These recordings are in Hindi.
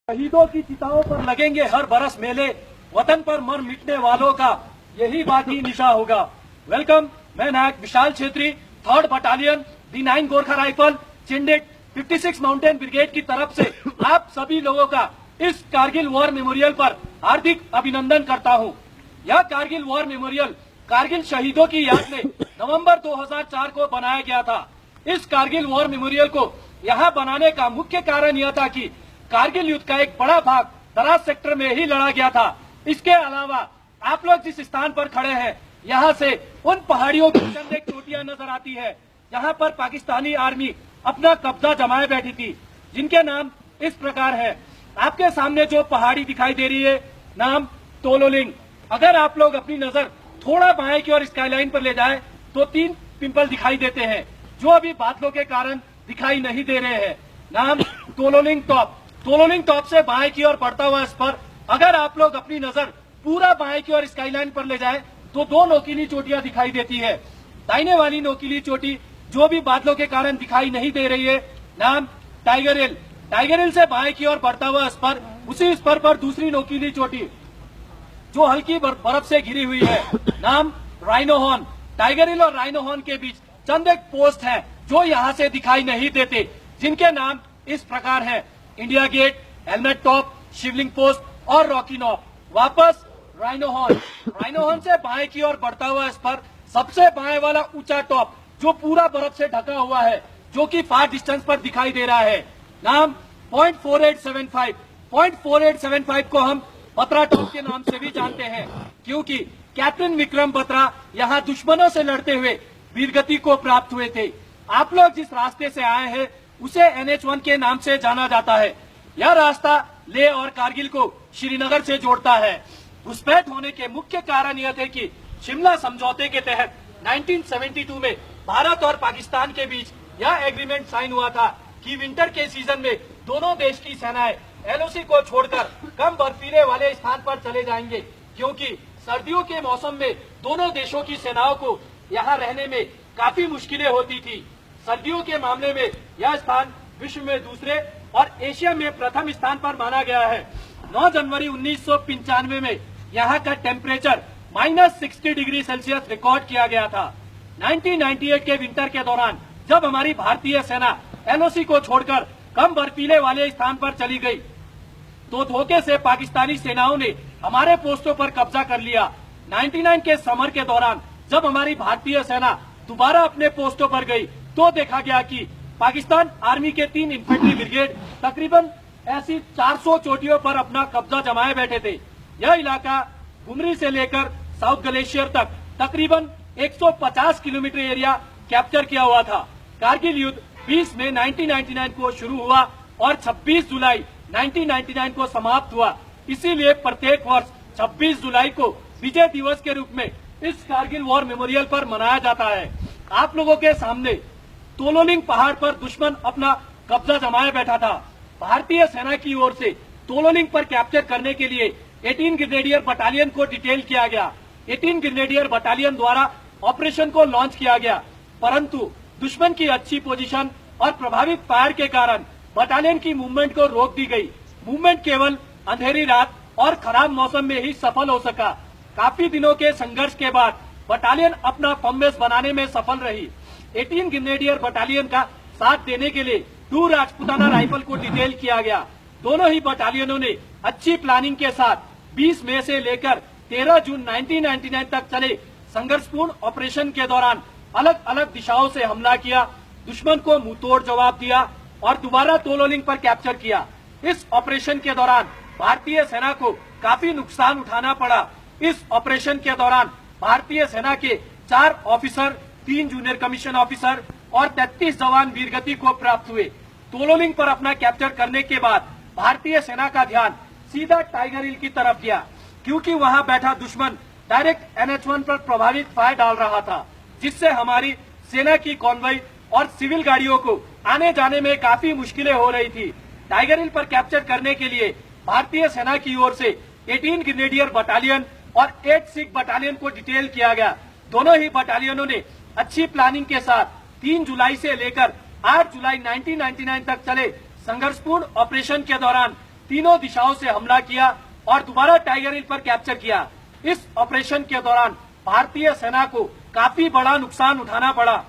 शहीदों की चिताओं पर लगेंगे हर बरस मेले, वतन पर मर मिटने वालों का यही बाकी निशा होगा। वेलकम, मैं Naik Vishal Chhetri, 3rd battalion D9 Gorkha rifle चिंडिक 56 माउंटेन ब्रिगेड की तरफ से आप सभी लोगों का इस कारगिल वॉर मेमोरियल पर हार्दिक अभिनंदन करता हूं। यह कारगिल वॉर मेमोरियल कारगिल शहीदों की याद में नवंबर 2004 को बनाया गया था। इस कारगिल वॉर मेमोरियल को यहाँ बनाने का मुख्य कारण यह था कि कारगिल युद्ध का एक बड़ा भाग दराज सेक्टर में ही लड़ा गया था। इसके अलावा आप लोग जिस स्थान पर खड़े हैं, यहाँ से उन पहाड़ियों की चंद एक चोटियां नजर आती है जहाँ पर पाकिस्तानी आर्मी अपना कब्जा जमाए बैठी थी, जिनके नाम इस प्रकार है। आपके सामने जो पहाड़ी दिखाई दे रही है, नाम तोलोलिंग। अगर आप लोग अपनी नजर थोड़ा बाएं की ओर स्काईलाइन पर ले जाए तो 3 पिंपल दिखाई देते हैं, जो अभी बादलों के कारण दिखाई नहीं दे रहे हैं। नाम तोलोलिंग टॉप। तोलोलिंग टॉप से बाएं की ओर बढ़ता हुआ स्पर, अगर आप लोग अपनी नजर पूरा बाएं की ओर स्काईलाइन पर ले जाए तो 2 नोकीली चोटियां दिखाई देती है। दाहिने वाली नोकीली चोटी जो भी बादलों के कारण दिखाई नहीं दे रही है, नाम टाइगर हिल। टाइगर हिल से बाएं की ओर बढ़ता हुआ स्पर, उसी स्पर पर दूसरी नोकीली चोटी जो हल्की बर्फ से घिरी हुई है, नाम राइनो हॉर्न। टाइगर हिल और राइनो हॉर्न के बीच चंद एक पोस्ट है जो यहाँ से दिखाई नहीं देते, जिनके नाम इस प्रकार है: इंडिया गेट, हेलमेट टॉप, शिवलिंग पोस्ट और रॉकी नॉप। वापस राइनो हॉर्न। राइनो हॉर्न से बाएं की ओर बढ़ता हुआ स्पर, सबसे बाएं वाला ऊंचा टॉप जो पूरा बर्फ से ढका हुआ है, जो कि फार डिस्टेंस पर दिखाई दे रहा है, नाम .4875। .4875 को हम बत्रा टॉप के नाम से भी जानते हैं, क्योंकि कैप्टन विक्रम बत्रा यहाँ दुश्मनों से लड़ते हुए वीरगति को प्राप्त हुए थे। आप लोग जिस रास्ते से आए हैं उसे NH1 के नाम से जाना जाता है। यह रास्ता लेह और कारगिल को श्रीनगर से जोड़ता है। घुसपैठ होने के मुख्य कारण यह थे कि शिमला समझौते के तहत 1972 में भारत और पाकिस्तान के बीच यह एग्रीमेंट साइन हुआ था कि विंटर के सीजन में दोनों देश की सेनाएं LOC को छोड़कर कम बर्फीले वाले स्थान पर चले जाएंगे, क्योंकि सर्दियों के मौसम में दोनों देशों की सेनाओं को यहाँ रहने में काफी मुश्किलें होती थी। सर्दियों के मामले में यह स्थान विश्व में दूसरे और एशिया में प्रथम स्थान पर माना गया है। 9 जनवरी 1995 में यहाँ का टेम्परेचर -60 डिग्री सेल्सियस रिकॉर्ड किया गया था। 1998 के विंटर के दौरान जब हमारी भारतीय सेना LOC को छोड़कर कम बर्फीले वाले स्थान पर चली गई, तो धोखे से पाकिस्तानी सेनाओं ने हमारे पोस्टों पर कब्जा कर लिया। 99 के समर के दौरान जब हमारी भारतीय सेना दोबारा अपने पोस्टों पर गई, तो देखा गया कि पाकिस्तान आर्मी के 3 इन्फेंट्री ब्रिगेड तकरीबन ऐसी 400 चोटियों पर अपना कब्जा जमाए बैठे थे। यह इलाका गुमरी से लेकर साउथ ग्लेशियर तक तकरीबन 150 किलोमीटर एरिया कैप्चर किया हुआ था। कारगिल युद्ध 20 मई 1999 को शुरू हुआ और 26 जुलाई 1999 को समाप्त हुआ। इसीलिए प्रत्येक वर्ष 26 जुलाई को विजय दिवस के रूप में इस कारगिल वॉर मेमोरियल पर मनाया जाता है। आप लोगों के सामने तोलोलिंग पहाड़ पर दुश्मन अपना कब्जा जमाए बैठा था। भारतीय सेना की ओर से तोलोलिंग पर कैप्चर करने के लिए 18 ग्रेनेडियर बटालियन को डिटेल किया गया। 18 ग्रेनेडियर बटालियन द्वारा ऑपरेशन को लॉन्च किया गया, परंतु दुश्मन की अच्छी पोजीशन और प्रभावित फायर के कारण बटालियन की मूवमेंट को रोक दी गई। मूवमेंट केवल अंधेरी रात और खराब मौसम में ही सफल हो सका। काफी दिनों के संघर्ष के बाद बटालियन अपना फर्म बेस बनाने में सफल रही। 18 ग्रेनेडियर बटालियन का साथ देने के लिए 2 राजपूताना राइफल को डिटेल किया गया। दोनों ही बटालियनों ने अच्छी प्लानिंग के साथ 20 मई से लेकर 13 जून 1999 तक चले संघर्षपूर्ण ऑपरेशन के दौरान अलग अलग दिशाओं से हमला किया, दुश्मन को मुंहतोड़ जवाब दिया और दोबारा तोलोलिंग पर कैप्चर किया। इस ऑपरेशन के दौरान भारतीय सेना को काफी नुकसान उठाना पड़ा। इस ऑपरेशन के दौरान भारतीय सेना के 4 ऑफिसर, 3 जूनियर कमीशन ऑफिसर और 33 जवान वीरगति को प्राप्त हुए। तोलोलिंग पर अपना कैप्चर करने के बाद भारतीय सेना का ध्यान सीधा टाइगर हिल की तरफ गया, क्योंकि वहां बैठा दुश्मन डायरेक्ट NH1 पर प्रभावित फायर डाल रहा था, जिससे हमारी सेना की कॉन्वॉय और सिविल गाड़ियों को आने जाने में काफी मुश्किलें हो रही थी। टाइगर हिल पर कैप्चर करने के लिए भारतीय सेना की ओर से 18 ग्रेनेडियर बटालियन और 8 सिख बटालियन को डिटेल किया गया। दोनों ही बटालियनों ने अच्छी प्लानिंग के साथ 3 जुलाई से लेकर 8 जुलाई 1999 तक चले संघर्षपूर्ण ऑपरेशन के दौरान तीनों दिशाओं से हमला किया और दोबारा टाइगर हिल पर कैप्चर किया। इस ऑपरेशन के दौरान भारतीय सेना को काफी बड़ा नुकसान उठाना पड़ा।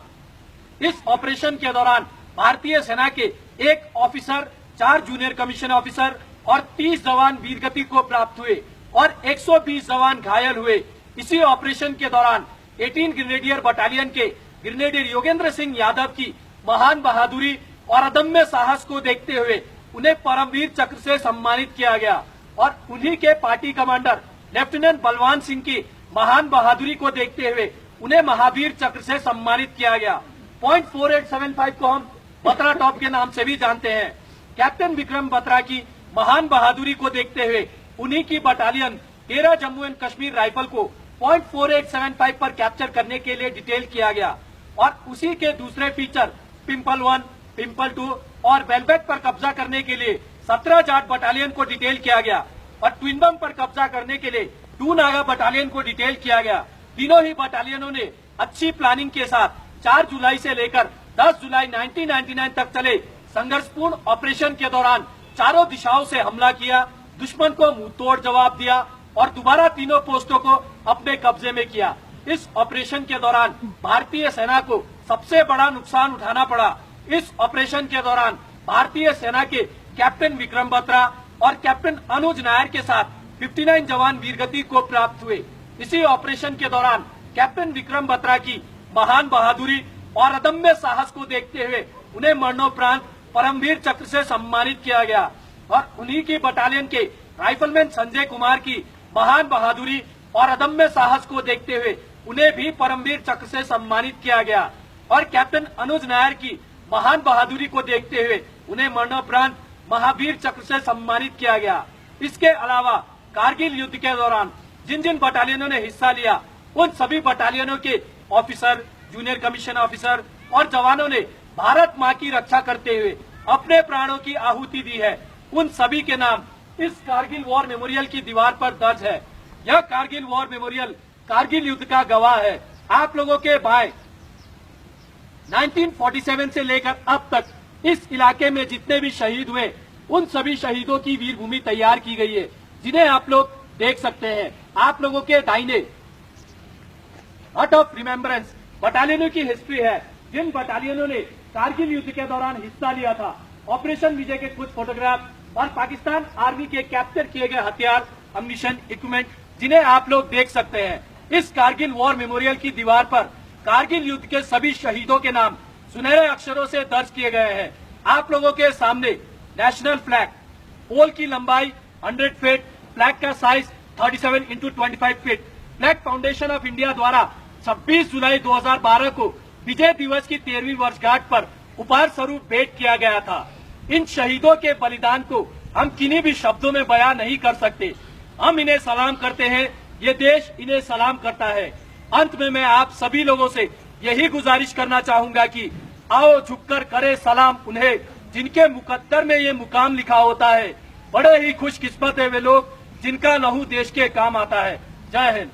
इस ऑपरेशन के दौरान भारतीय सेना के 1 ऑफिसर, 4 जूनियर कमीशन ऑफिसर और 30 जवान वीरगति को प्राप्त हुए और 120 जवान घायल हुए। इसी ऑपरेशन के दौरान 18 ग्रेनेडियर बटालियन के ग्रेनेडियर योगेंद्र सिंह यादव की महान बहादुरी और अदम्य साहस को देखते हुए उन्हें परमवीर चक्र से सम्मानित किया गया और उन्हीं के party commander lieutenant Balwan Singh की महान बहादुरी को देखते हुए उन्हें महावीर चक्र से सम्मानित किया गया। पॉइंट 4875 को हम बत्रा टॉप के नाम से भी जानते हैं। कैप्टन विक्रम बत्रा की महान बहादुरी को देखते हुए उन्हीं की battalion 13 Jammu and Kashmir rifle को पॉइंट 4875 पर कैप्चर करने के लिए डिटेल किया गया और उसी के दूसरे फीचर पिंपल 1, पिंपल 2 और बेलबेक पर कब्जा करने के लिए 17 जाट बटालियन को डिटेल किया गया और ट्विनबम पर कब्जा करने के लिए 2 नागा बटालियन को डिटेल किया गया। तीनों ही बटालियनों ने अच्छी प्लानिंग के साथ 4 जुलाई से लेकर 10 जुलाई 1999 तक चले संघर्षपूर्ण ऑपरेशन के दौरान चारों दिशाओं से हमला किया, दुश्मन को मुंहतोड़ जवाब दिया और दोबारा तीनों पोस्टों को अपने कब्जे में किया। इस ऑपरेशन के दौरान भारतीय सेना को सबसे बड़ा नुकसान उठाना पड़ा। इस ऑपरेशन के दौरान भारतीय सेना के कैप्टन विक्रम बत्रा और कैप्टन अनुज नायर के साथ 59 जवान वीरगति को प्राप्त हुए। इसी ऑपरेशन के दौरान कैप्टन विक्रम बत्रा की महान बहादुरी और अदम्य साहस को देखते हुए उन्हें मरणोपरांत परमवीर चक्र से सम्मानित किया गया और उन्हीं की बटालियन के राइफलमैन संजय कुमार की महान बहादुरी और अदम्य साहस को देखते हुए उन्हें भी परमवीर चक्र से सम्मानित किया गया और कैप्टन अनुज नायर की महान बहादुरी को देखते हुए उन्हें मरणोपरांत महावीर चक्र से सम्मानित किया गया। इसके अलावा कारगिल युद्ध के दौरान जिन जिन बटालियनों ने हिस्सा लिया उन सभी बटालियनों के ऑफिसर, जूनियर कमीशन ऑफिसर और जवानों ने भारत माँ की रक्षा करते हुए अपने प्राणों की आहुति दी है। उन सभी के नाम इस कारगिल वॉर मेमोरियल की दीवार पर दर्ज है। यह कारगिल वॉर मेमोरियल कारगिल युद्ध का गवाह है। आप लोगों के भाई 1947 से लेकर अब तक इस इलाके में जितने भी शहीद हुए उन सभी शहीदों की वीर भूमि तैयार की गई है, जिन्हें आप लोग देख सकते हैं। आप लोगों के दाहिने हट ऑफ रिमेम्बरेंस बटालियनों की हिस्ट्री है, जिन बटालियनों ने कारगिल युद्ध के दौरान हिस्सा लिया था। ऑपरेशन विजय के कुछ फोटोग्राफ और पाकिस्तान आर्मी के कैप्चर किए गए हथियार, अम्युनिशन, इक्विपमेंट, जिन्हें आप लोग देख सकते हैं। इस कारगिल वॉर मेमोरियल की दीवार पर कारगिल युद्ध के सभी शहीदों के नाम सुनहरे अक्षरों से दर्ज किए गए हैं। आप लोगों के सामने नेशनल फ्लैग, पोल की लंबाई 100 फीट, फ्लैग का size 37 × 25 feet, flag foundation of India द्वारा 26 जुलाई 2012 को विजय दिवस की 13वीं वर्षगांठ पर उपहार स्वरूप भेंट किया गया था। इन शहीदों के बलिदान को हम किन्हीं भी शब्दों में बयान नहीं कर सकते। हम इन्हें सलाम करते हैं, ये देश इन्हें सलाम करता है। अंत में मैं आप सभी लोगों से यही गुजारिश करना चाहूंगा कि आओ झुककर करे सलाम उन्हें जिनके मुकद्दर में ये मुकाम लिखा होता है। बड़े ही खुशकिस्मत है वे लोग जिनका लहू देश के काम आता है। जय हिंद।